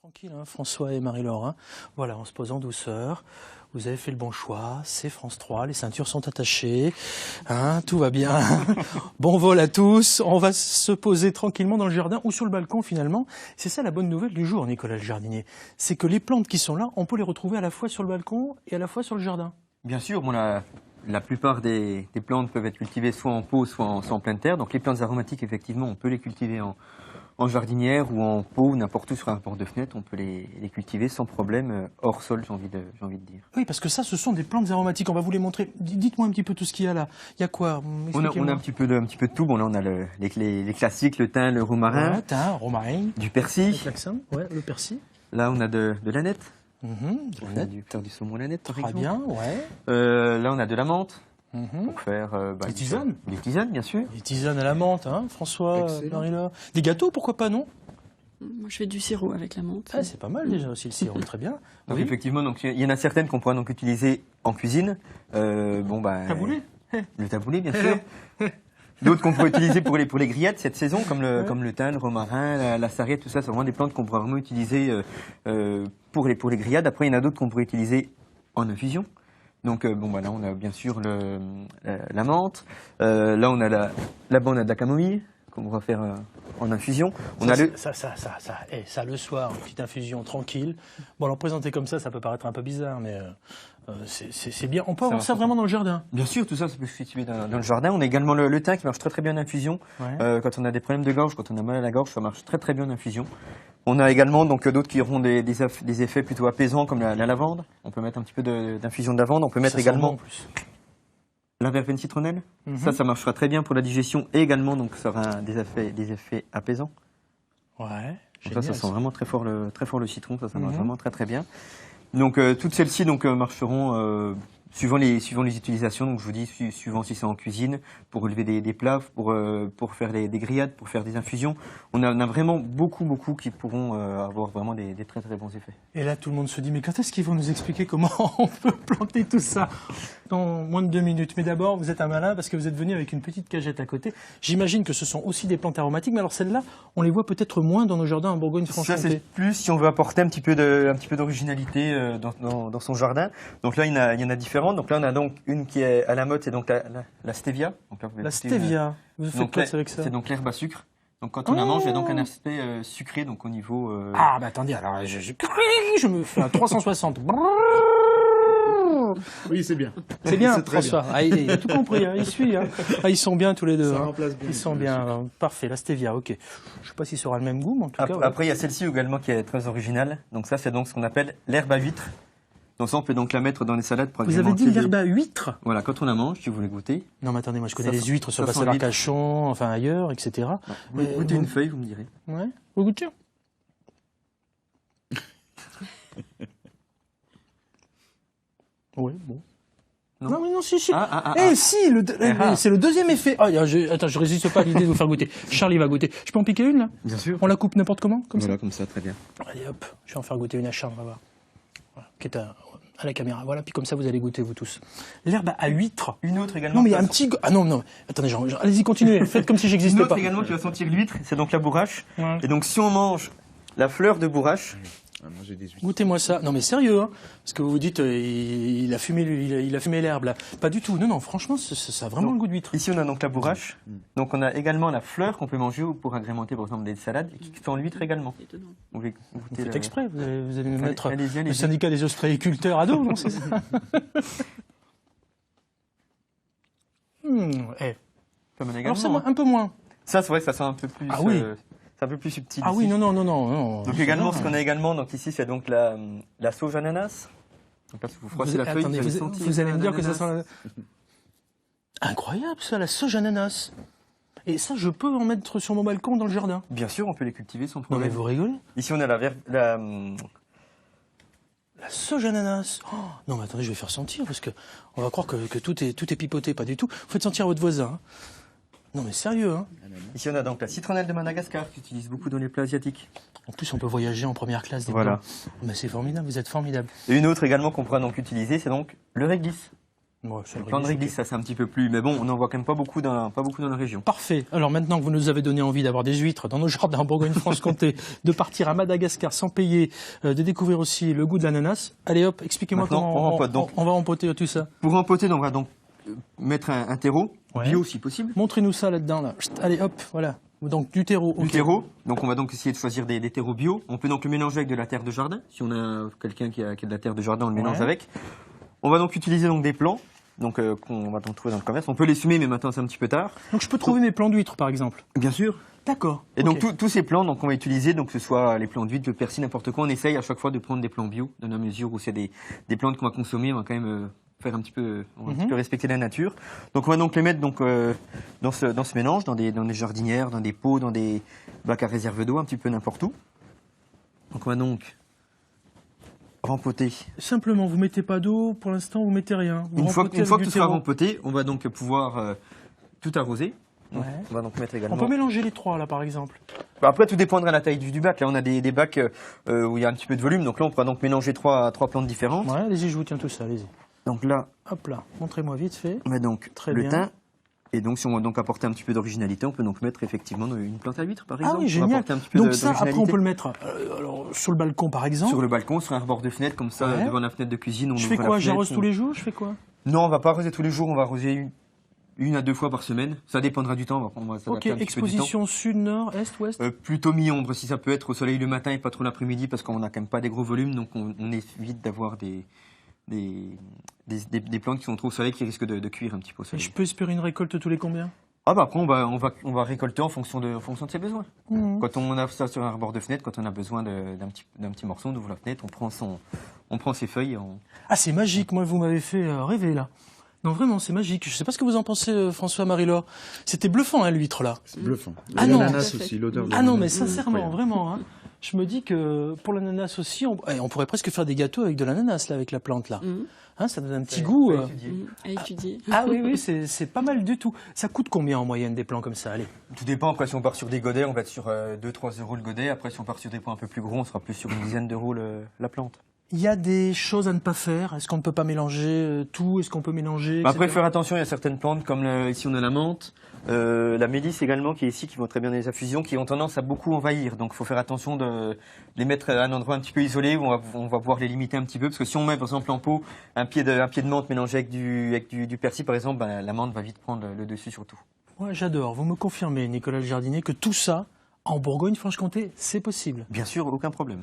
Tranquille, hein, François et Marie-Laure. Hein. Voilà, on se pose en douceur. Vous avez fait le bon choix. C'est France 3. Les ceintures sont attachées. Hein, tout va bien. Bon vol à tous. On va se poser tranquillement dans le jardin ou sur le balcon finalement. C'est ça la bonne nouvelle du jour, Nicolas le jardinier. C'est que les plantes qui sont là, on peut les retrouver à la fois sur le balcon et à la fois sur le jardin. Bien sûr, bon, la plupart des plantes peuvent être cultivées soit en pot, soit en pleine terre. Donc les plantes aromatiques, effectivement, on peut les cultiver en jardinière ou en pot ou n'importe où sur un port de fenêtre, on peut les cultiver sans problème, hors sol, j'ai envie de dire. Oui, parce que ça, ce sont des plantes aromatiques. On va vous les montrer. Dites-moi un petit peu tout ce qu'il y a là. Il y a quoi? On a un petit peu de tout. Bon, là, on a les classiques, le thym, le romarin. Ouais, thym, romarin. Du persil. Ouais, le persil. Là, on a de l'aneth. Du faire du saumon l'aneth, par exemple. Très bien, ouais. Là, on a de la menthe. Pour faire des tisanes. Des tisanes, bien sûr. Des tisanes à la menthe, hein, François, Marie-Laure. Des gâteaux, pourquoi pas, non? Moi, je fais du sirop avec la menthe. Ah, c'est pas mal déjà aussi, le sirop, très bien. Donc, effectivement, il y en a certaines qu'on pourra donc utiliser en cuisine. Taboulé. Le taboulé, bien sûr. D'autres qu'on pourrait utiliser pour les grillades cette saison, comme le thym, le romarin, la sarriette, tout ça, c'est vraiment des plantes qu'on pourra vraiment utiliser pour les grillades. Après, il y en a d'autres qu'on pourrait utiliser en infusion. Donc là on a bien sûr la menthe, là on a là-bas on a de la camomille qu'on va faire en infusion. Ça le soir, une petite infusion tranquille. Bon, alors présenter comme ça peut paraître un peu bizarre, mais c'est bien. On peut avoir ça vraiment dans le jardin. Bien sûr, tout ça peut se situer dans le jardin. On a également le thym qui marche très très bien en infusion. Ouais. Quand on a des problèmes de gorge, quand on a mal à la gorge, ça marche très très bien en infusion. On a également donc d'autres qui auront des effets plutôt apaisants comme la lavande. On peut mettre un petit peu d'infusion de lavande. On peut mettre également la verveine citronnelle. Ça marchera très bien pour la digestion et également donc ça aura des effets apaisants. Ouais. Donc ça sent vraiment très fort le citron. Ça marche vraiment très très bien. Donc toutes celles-ci marcheront suivant les utilisations. Donc je vous dis suivant si c'est en cuisine, pour relever des plats, pour faire des grillades, pour faire des infusions. On a vraiment beaucoup qui pourront avoir vraiment des très très bons effets. Et là tout le monde se dit mais quand est-ce qu'ils vont nous expliquer comment on peut planter tout ça dans moins de 2 minutes? Mais d'abord vous êtes un malin parce que vous êtes venu avec une petite cagette à côté. J'imagine que ce sont aussi des plantes aromatiques, mais alors celles-là on les voit peut-être moins dans nos jardins en Bourgogne-Franche-Comté. Ça c'est plus si on veut apporter un petit peu d'originalité dans son jardin. Donc là il y en a différentes. Donc là, on a donc une qui est à la mode, c'est donc la stevia. Donc là, la stevia, vous faites quoi avec ça? C'est donc l'herbe à sucre. Donc quand on la mange, il y a donc un aspect sucré donc au niveau... Ah, bah attendez, alors je me fais un 360. Oui, c'est bien. C'est bien, François. Bien. Ah, il a tout compris, hein, il suit. Hein. Ah, ils sont bien tous les deux. Ça hein. remplace bien. Ils sont bien. Parfait, la stevia, ok. Je sais pas si ça aura le même goût, mais en tout cas... Après, il y a celle-ci également qui est très originale. Donc ça, c'est donc ce qu'on appelle l'herbe à huître. Donc ça, on peut donc la mettre dans les salades pour agrémenter. Vous avez dit l'herbe à huître? Voilà, quand on la mange, si vous voulez goûter. Non, mais attendez, moi je connais les huîtres sur Basse-Arcachon, enfin ailleurs, etc. Vous goûtez une feuille, vous me direz. Ouais, vous goûtez? Oui, bon. Non, mais non, si. Si, c'est le deuxième effet. Ah, attends, je résiste pas à l'idée de vous faire goûter. Charlie va goûter. Je peux en piquer une, là? Bien sûr. On la coupe n'importe comment, comme ça? Voilà, comme ça, très bien. Allez, hop, je vais en faire goûter une à Charles, on va voir. Voilà, qui est à la caméra. Voilà, puis comme ça, vous allez goûter, vous tous. L'herbe à huître. Une autre également. Non, mais il y a un petit... Ah non, attendez, allez-y, continuez. Faites comme si j'existais pas. Une autre également qui va sentir l'huître, c'est donc la bourrache. Ouais. Et donc, si on mange la fleur de bourrache... Goûtez-moi ça. Non mais sérieux, hein, parce que vous vous dites il a fumé l'herbe là. Pas du tout. Non, franchement, ça a vraiment le goût d'huître. Ici on a donc la bourrache. Donc on a également la fleur qu'on peut manger pour agrémenter par exemple des salades et qui sent l'huître également. Vous faites exprès, vous allez nous mettre le syndicat des ostréiculteurs à dos, non, c'est ça? Alors c'est un peu moins. Ça c'est vrai que ça sent un peu plus... Ah oui. C'est un peu plus subtil. Ah ici. Oui, non. Donc également, ce qu'on a également, donc ici, c'est donc la sauge ananas. Donc là, si vous froissez la feuille, vous allez me dire que ça sent incroyable ça, la sauge ananas. Et ça, je peux en mettre sur mon balcon dans le jardin? Bien sûr, on peut les cultiver sans problème. Non mais vous rigolez? Ici, on a la sauge ananas. Oh, non mais attendez, je vais faire sentir parce que on va croire que tout est pipoté, pas du tout. Vous faites sentir à votre voisin. Hein. Non mais sérieux, hein. Ici on a donc la citronnelle de Madagascar qui utilise beaucoup dans les plats asiatiques. En plus on peut voyager en première classe des Voilà. Mais c'est formidable, vous êtes formidable. Et une autre également qu'on pourra donc utiliser, c'est donc le réglisse. Ouais, c'est Le plan de réglisse, ça c'est un petit peu plus, mais bon, on n'en voit quand même pas beaucoup dans la région. Parfait. Alors maintenant que vous nous avez donné envie d'avoir des huîtres dans nos jardins en Bourgogne-Franche-Comté, de partir à Madagascar sans payer, de découvrir aussi le goût de l'ananas, allez hop, expliquez-moi comment on va empoter tout ça. Pour empoter, on va donc mettre un terreau, bio si possible. Montrez-nous ça là-dedans. Là. Allez hop, voilà. Donc du terreau. Du terreau. Donc on va donc essayer de choisir des terreaux bio. On peut donc le mélanger avec de la terre de jardin. Si on a quelqu'un qui a de la terre de jardin, on le mélange avec. On va donc utiliser donc des plants. Donc qu'on va donc trouver dans le commerce. On peut les semer, mais maintenant c'est un petit peu tard. Donc je peux trouver mes plants d'huîtres par exemple. Bien sûr. D'accord. Et donc tous ces plants, donc on va utiliser, donc que ce soit les plants d'huîtres, le persil, n'importe quoi. On essaye à chaque fois de prendre des plants bio, dans la mesure où c'est des plantes qu'on va consommer. On va quand même faire un petit peu respecter la nature. Donc on va donc les mettre donc dans ce mélange, dans des jardinières, dans des pots, dans des bacs à réserve d'eau, un petit peu n'importe où. Donc on va donc rempoter. Simplement, vous mettez pas d'eau, pour l'instant vous mettez rien. Une fois que tout sera rempoté, on va donc pouvoir tout arroser. Donc, on va donc mettre également. On peut mélanger les trois là par exemple. Après tout dépendra de la taille du bac. Là on a des bacs où il y a un petit peu de volume, donc là on pourra donc mélanger trois plantes différentes. Ouais, allez-y, je vous tiens tout ça, allez-y. Donc là, hop là, montrez-moi vite fait. On met donc le thym. Et donc, si on veut donc apporter un petit peu d'originalité, on peut donc mettre effectivement une plante à huîtres, par exemple. Ah oui, génial. Un petit peu donc ça, après, on peut le mettre alors, sur le balcon, par exemple. Sur le balcon, sur un rebord de fenêtre, comme ça, devant la fenêtre de cuisine. On je fais quoi? J'arrose tous les jours? Je fais quoi? Non, on va pas arroser tous les jours. On va arroser une à deux fois par semaine. Ça dépendra du temps. On va ok, exposition sud, nord, est, ouest? Plutôt mi-ombre, si ça peut être au soleil le matin et pas trop l'après-midi, parce qu'on n'a quand même pas des gros volumes. Donc, on évite d'avoir des plantes qui sont trop au soleil, qui risquent de cuire un petit peu au soleil. Et je peux espérer une récolte tous les combien? Ah bah après on va récolter en fonction de ses besoins. Quand on a ça sur un rebord de fenêtre, quand on a besoin d'un petit morceau, on ouvre la fenêtre, on prend ses feuilles. Ah c'est magique, moi vous m'avez fait rêver là. Non vraiment c'est magique. Je sais pas ce que vous en pensez François, Marie-Laure. C'était bluffant hein, l'huître là. C'est bluffant. Ah non, l'ananas aussi, l'odeur de ah non mais sincèrement vraiment. Hein. Je me dis que pour l'ananas aussi, on pourrait presque faire des gâteaux avec de l'ananas là, avec la plante là. Hein, ça donne un petit goût. À étudier. Ah oui, c'est pas mal du tout. Ça coûte combien en moyenne des plants comme ça? Allez. Tout dépend. Après, si on part sur des godets, on va être sur 2-3 euros le godet. Après, si on part sur des plants un peu plus gros, on sera plus sur une dizaine d'euros la plante. Il y a des choses à ne pas faire. Est-ce qu'on ne peut pas mélanger tout? Est-ce qu'on peut mélanger Après, faire attention, il y a certaines plantes, comme ici on a la menthe, la mélisse également, qui est ici, qui vont très bien dans les infusions, qui ont tendance à beaucoup envahir. Donc, il faut faire attention de les mettre à un endroit un petit peu isolé, où on va pouvoir les limiter un petit peu. Parce que si on met, par exemple, en pot, un pied de menthe mélangé avec du persil, par exemple, la menthe va vite prendre le dessus sur tout. Ouais, j'adore. Vous me confirmez, Nicolas le Jardinier, que tout ça, en Bourgogne-Franche-Comté, c'est possible? Bien sûr, aucun problème.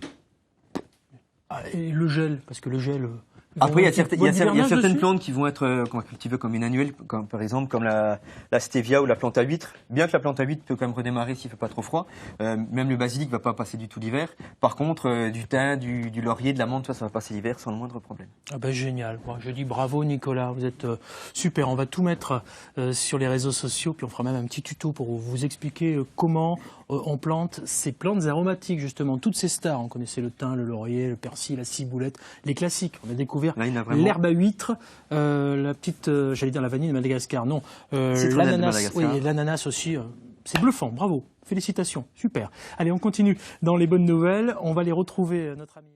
Ah, et le gel, parce que le gel... Après, il y a certaines plantes qui vont être cultivées comme une annuelle, comme, par exemple comme la stevia ou la plante à huîtres. Bien que la plante à huîtres peut quand même redémarrer s'il ne fait pas trop froid. Même le basilic ne va pas passer du tout l'hiver. Par contre, du thym, du laurier, de la menthe, ça va passer l'hiver sans le moindre problème. Ah ben génial. Bon, je dis bravo Nicolas, vous êtes super. On va tout mettre sur les réseaux sociaux, puis on fera même un petit tuto pour vous expliquer comment on plante ces plantes aromatiques justement. Toutes ces stars, on connaissait le thym, le laurier, le persil, la ciboulette, les classiques. On a découvert l'herbe à huître, la petite, j'allais dire la vanille de Madagascar, non, l'ananas, oui, l'ananas aussi, c'est bluffant, bravo, félicitations, super. Allez, on continue dans les bonnes nouvelles, on va les retrouver, notre ami...